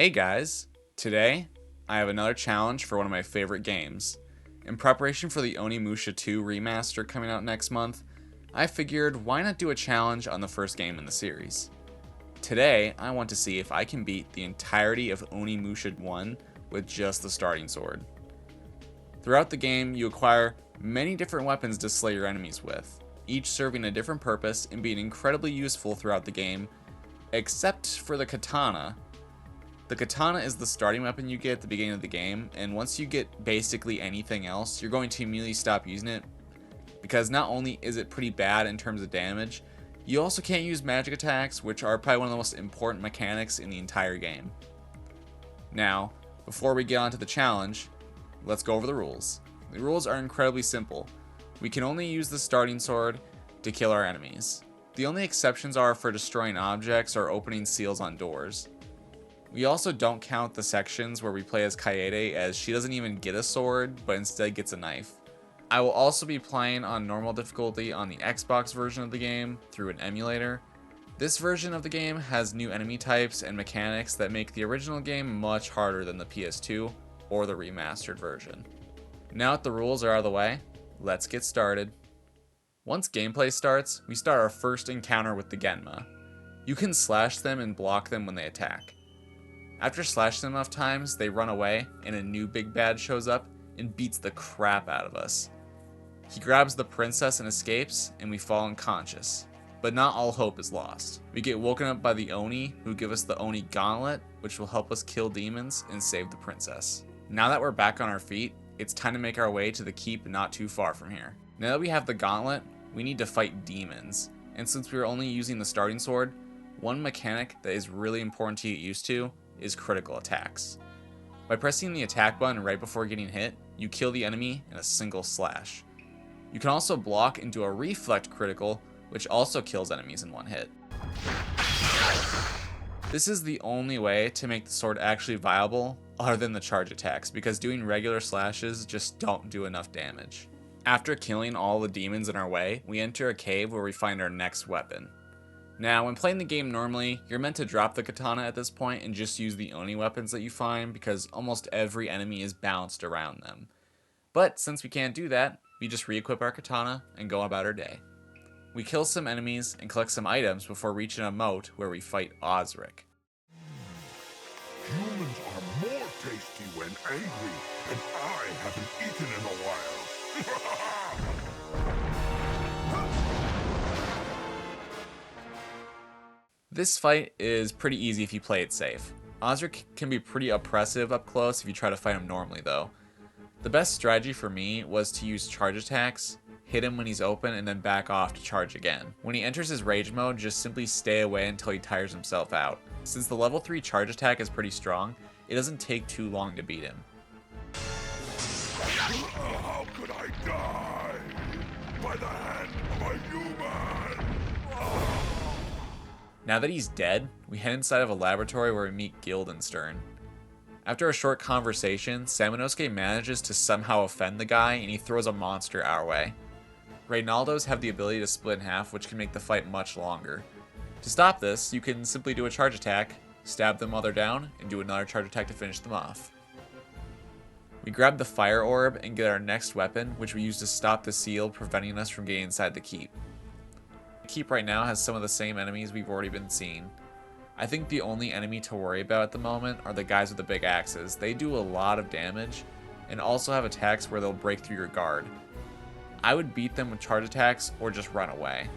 Hey guys, today I have another challenge for one of my favorite games. In preparation for the Onimusha 2 remaster coming out next month, I figured why not do a challenge on the first game in the series. Today, I want to see if I can beat the entirety of Onimusha 1 with just the starting sword. Throughout the game, you acquire many different weapons to slay your enemies with, each serving a different purpose and being incredibly useful throughout the game, except for the Katana. The Katana is the starting weapon you get at the beginning of the game, and once you get basically anything else, you're going to immediately stop using it, because not only is it pretty bad in terms of damage, you also can't use magic attacks, which are probably one of the most important mechanics in the entire game. Now, before we get on to the challenge, let's go over the rules. The rules are incredibly simple. We can only use the starting sword to kill our enemies. The only exceptions are for destroying objects or opening seals on doors. We also don't count the sections where we play as Kaede, as she doesn't even get a sword, but instead gets a knife. I will also be playing on normal difficulty on the Xbox version of the game through an emulator. This version of the game has new enemy types and mechanics that make the original game much harder than the PS2 or the remastered version. Now that the rules are out of the way, let's get started. Once gameplay starts, we start our first encounter with the Genma. You can slash them and block them when they attack. After slashing them enough times, they run away and a new big bad shows up and beats the crap out of us. He grabs the princess and escapes, and we fall unconscious. But not all hope is lost. We get woken up by the Oni, who give us the Oni Gauntlet, which will help us kill demons and save the princess. Now that we're back on our feet, it's time to make our way to the keep not too far from here. Now that we have the gauntlet, we need to fight demons. And since we're only using the starting sword, one mechanic that is really important to get used to is critical attacks. By pressing the attack button right before getting hit, you kill the enemy in a single slash. You can also block and do a reflect critical, which also kills enemies in one hit. This is the only way to make the sword actually viable other than the charge attacks, because doing regular slashes just don't do enough damage. After killing all the demons in our way, we enter a cave where we find our next weapon. Now, when playing the game normally, you're meant to drop the katana at this point and just use the Oni weapons that you find, because almost every enemy is balanced around them. But since we can't do that, we just re-equip our katana and go about our day. We kill some enemies and collect some items before reaching a moat where we fight Osric. Humans are more tasty when angry, and I haven't eaten in a while. This fight is pretty easy if you play it safe. Osric can be pretty oppressive up close if you try to fight him normally though. The best strategy for me was to use charge attacks, hit him when he's open, and then back off to charge again. When he enters his rage mode, just simply stay away until he tires himself out. Since the level 3 charge attack is pretty strong, it doesn't take too long to beat him. How could I die? By the hand of a human! Now that he's dead, we head inside of a laboratory where we meet Guildenstern. After a short conversation, Samanosuke manages to somehow offend the guy and he throws a monster our way. Reynaldos have the ability to split in half, which can make the fight much longer. To stop this, you can simply do a charge attack, stab them while they're down, and do another charge attack to finish them off. We grab the fire orb and get our next weapon, which we use to stop the seal preventing us from getting inside the keep. The keep right now has some of the same enemies we've already been seeing. I think the only enemy to worry about at the moment are the guys with the big axes. They do a lot of damage and also have attacks where they'll break through your guard. I would beat them with charge attacks or just run away.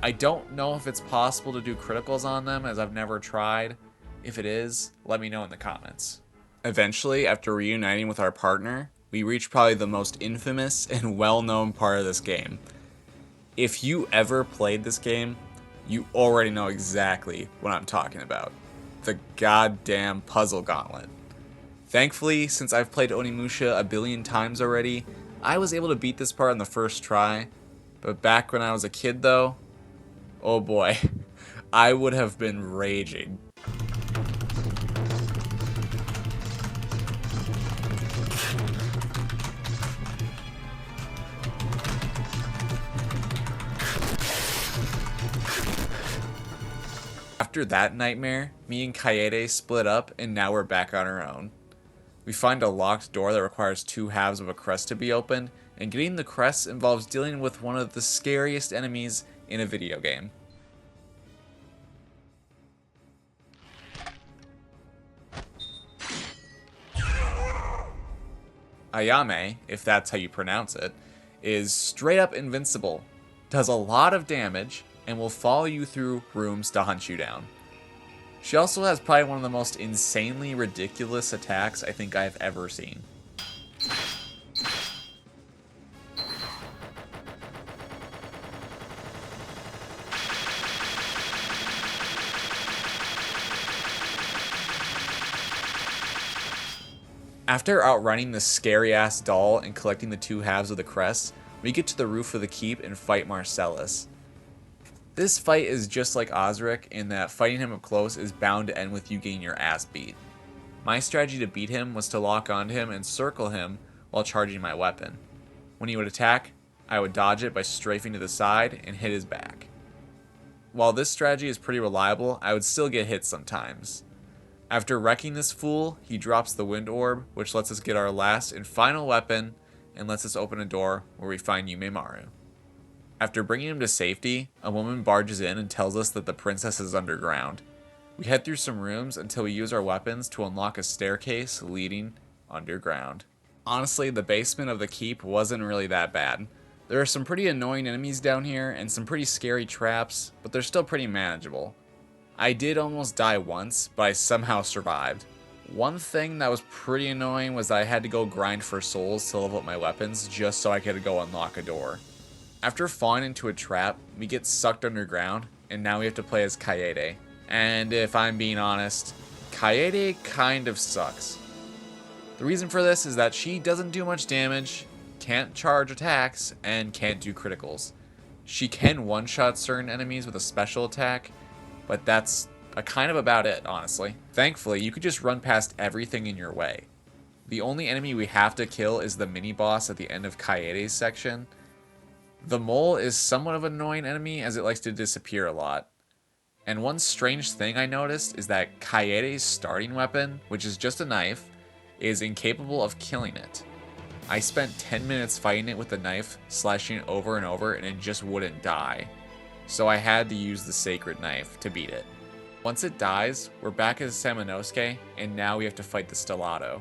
I don't know if it's possible to do criticals on them, as I've never tried. If it is, let me know in the comments. Eventually, after reuniting with our partner, we reach probably the most infamous and well-known part of this game. If you ever played this game, you already know exactly what I'm talking about. The goddamn puzzle gauntlet. Thankfully, since I've played Onimusha a billion times already, I was able to beat this part on the first try. But back when I was a kid though, oh boy, I would have been raging. After that nightmare, me and Kaede split up and now we're back on our own. We find a locked door that requires 2 halves of a crest to be opened, and getting the crest involves dealing with one of the scariest enemies in a video game. Ayame, if that's how you pronounce it, is straight up invincible, does a lot of damage, and will follow you through rooms to hunt you down. She also has probably one of the most insanely ridiculous attacks I think I've ever seen. After outrunning the scary-ass doll and collecting the 2 halves of the crest, we get to the roof of the keep and fight Marcellus. This fight is just like Osric in that fighting him up close is bound to end with you getting your ass beat. My strategy to beat him was to lock onto him and circle him while charging my weapon. When he would attack, I would dodge it by strafing to the side and hit his back. While this strategy is pretty reliable, I would still get hit sometimes. After wrecking this fool, he drops the wind orb, which lets us get our last and final weapon and lets us open a door where we find Yumemaru. After bringing him to safety, a woman barges in and tells us that the princess is underground. We head through some rooms until we use our weapons to unlock a staircase leading underground. Honestly, the basement of the keep wasn't really that bad. There are some pretty annoying enemies down here and some pretty scary traps, but they're still pretty manageable. I did almost die once, but I somehow survived. One thing that was pretty annoying was that I had to go grind for souls to level up my weapons just so I could go unlock a door. After falling into a trap, we get sucked underground, and now we have to play as Kaede. And if I'm being honest, Kaede kind of sucks. The reason for this is that she doesn't do much damage, can't charge attacks, and can't do criticals. She can one-shot certain enemies with a special attack, but that's kind of about it, honestly. Thankfully, you could just run past everything in your way. The only enemy we have to kill is the mini-boss at the end of Kaede's section. The mole is somewhat of an annoying enemy as it likes to disappear a lot. And one strange thing I noticed is that Kaede's starting weapon, which is just a knife, is incapable of killing it. I spent 10 minutes fighting it with the knife, slashing it over and over, and it just wouldn't die. So I had to use the sacred knife to beat it. Once it dies, we're back as Samanosuke, and now we have to fight the Stellato.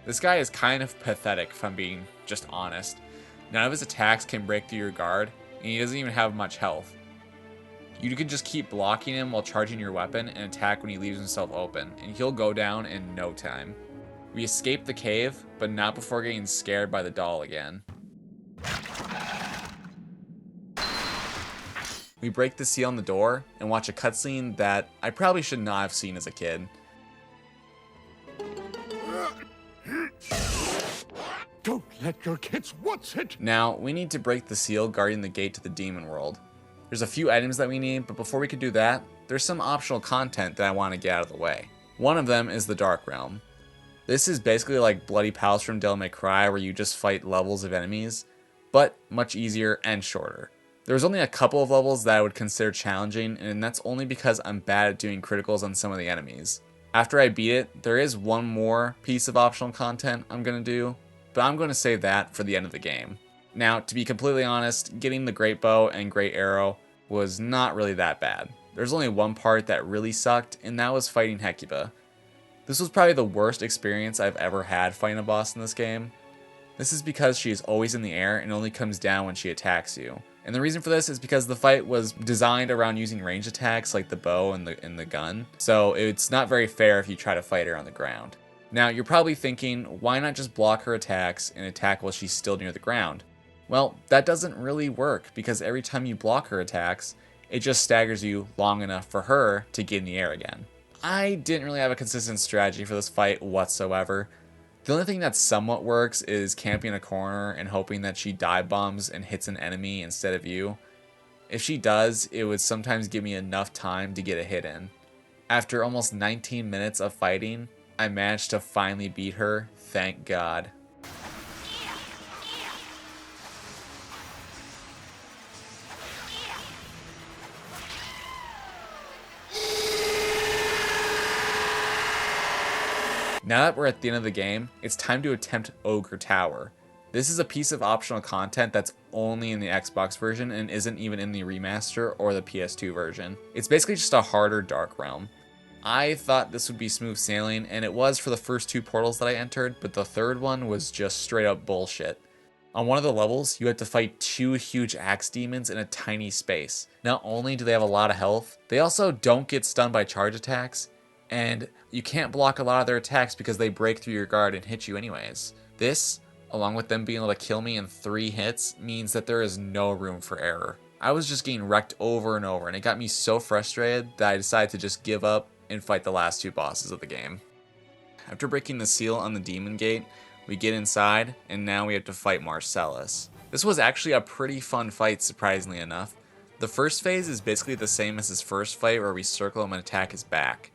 This guy is kind of pathetic if I'm being just honest. None of his attacks can break through your guard, and he doesn't even have much health. You can just keep blocking him while charging your weapon and attack when he leaves himself open, and he'll go down in no time. We escape the cave, but not before getting scared by the doll again. We break the seal on the door and watch a cutscene that I probably should not have seen as a kid. Don't let your kids watch it! Now, we need to break the seal guarding the gate to the demon world. There's a few items that we need, but before we can do that, there's some optional content that I want to get out of the way. One of them is the Dark Realm. This is basically like Bloody Pals from Devil May Cry, where you just fight levels of enemies, but much easier and shorter. There's only a couple of levels that I would consider challenging, and that's only because I'm bad at doing criticals on some of the enemies. After I beat it, there is one more piece of optional content I'm going to do, but I'm going to save that for the end of the game. Now, to be completely honest, getting the Great Bow and Great Arrow was not really that bad. There's only one part that really sucked, and that was fighting Hecuba. This was probably the worst experience I've ever had fighting a boss in this game. This is because she is always in the air and only comes down when she attacks you. And the reason for this is because the fight was designed around using range attacks like the bow and the gun, so it's not very fair if you try to fight her on the ground. Now, you're probably thinking, why not just block her attacks and attack while she's still near the ground? Well, that doesn't really work, because every time you block her attacks, it just staggers you long enough for her to get in the air again. I didn't really have a consistent strategy for this fight whatsoever. The only thing that somewhat works is camping a corner and hoping that she dive bombs and hits an enemy instead of you. If she does, it would sometimes give me enough time to get a hit in. After almost 19 minutes of fighting, I managed to finally beat her, thank God. Now that we're at the end of the game, it's time to attempt Ogre Tower. This is a piece of optional content that's only in the Xbox version and isn't even in the remaster or the PS2 version. It's basically just a harder Dark Realm. I thought this would be smooth sailing, and it was for the first 2 portals that I entered, but the third one was just straight up bullshit. On one of the levels, you had to fight 2 huge axe demons in a tiny space. Not only do they have a lot of health, they also don't get stunned by charge attacks, and you can't block a lot of their attacks because they break through your guard and hit you anyways. This, along with them being able to kill me in 3 hits, means that there is no room for error. I was just getting wrecked over and over, and it got me so frustrated that I decided to just give up and fight the last 2 bosses of the game. After breaking the seal on the demon gate, we get inside, and now we have to fight Marcellus. This was actually a pretty fun fight, surprisingly enough. The first phase is basically the same as his first fight, where we circle him and attack his back.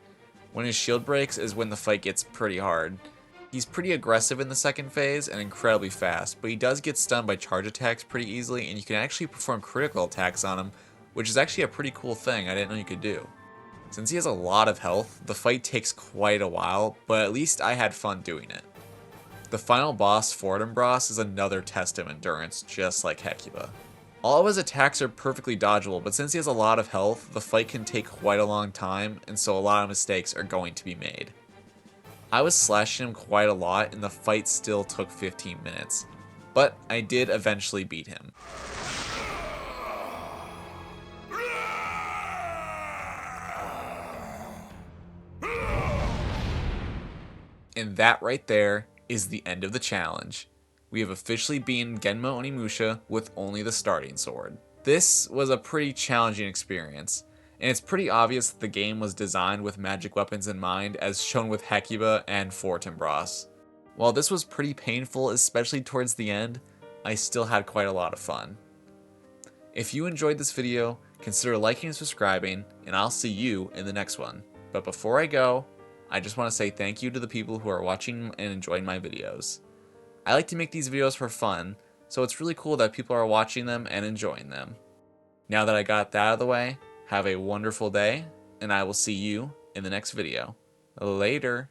When his shield breaks is when the fight gets pretty hard. He's pretty aggressive in the second phase and incredibly fast, but he does get stunned by charge attacks pretty easily, and you can actually perform critical attacks on him, which is actually a pretty cool thing I didn't know you could do. Since he has a lot of health, the fight takes quite a while, but at least I had fun doing it. The final boss, Fortinbras, is another test of endurance, just like Hecuba. All of his attacks are perfectly dodgeable, but since he has a lot of health, the fight can take quite a long time, and so a lot of mistakes are going to be made. I was slashing him quite a lot, and the fight still took 15 minutes, but I did eventually beat him. And that right there is the end of the challenge. We have officially beaten Genma Onimusha with only the starting sword. This was a pretty challenging experience, and it's pretty obvious that the game was designed with magic weapons in mind, as shown with Hecuba and Fortinbras. While this was pretty painful, especially towards the end, I still had quite a lot of fun. If you enjoyed this video, consider liking and subscribing, and I'll see you in the next one. But before I go, I just want to say thank you to the people who are watching and enjoying my videos. I like to make these videos for fun, so it's really cool that people are watching them and enjoying them. Now that I got that out of the way, have a wonderful day, and I will see you in the next video. Later.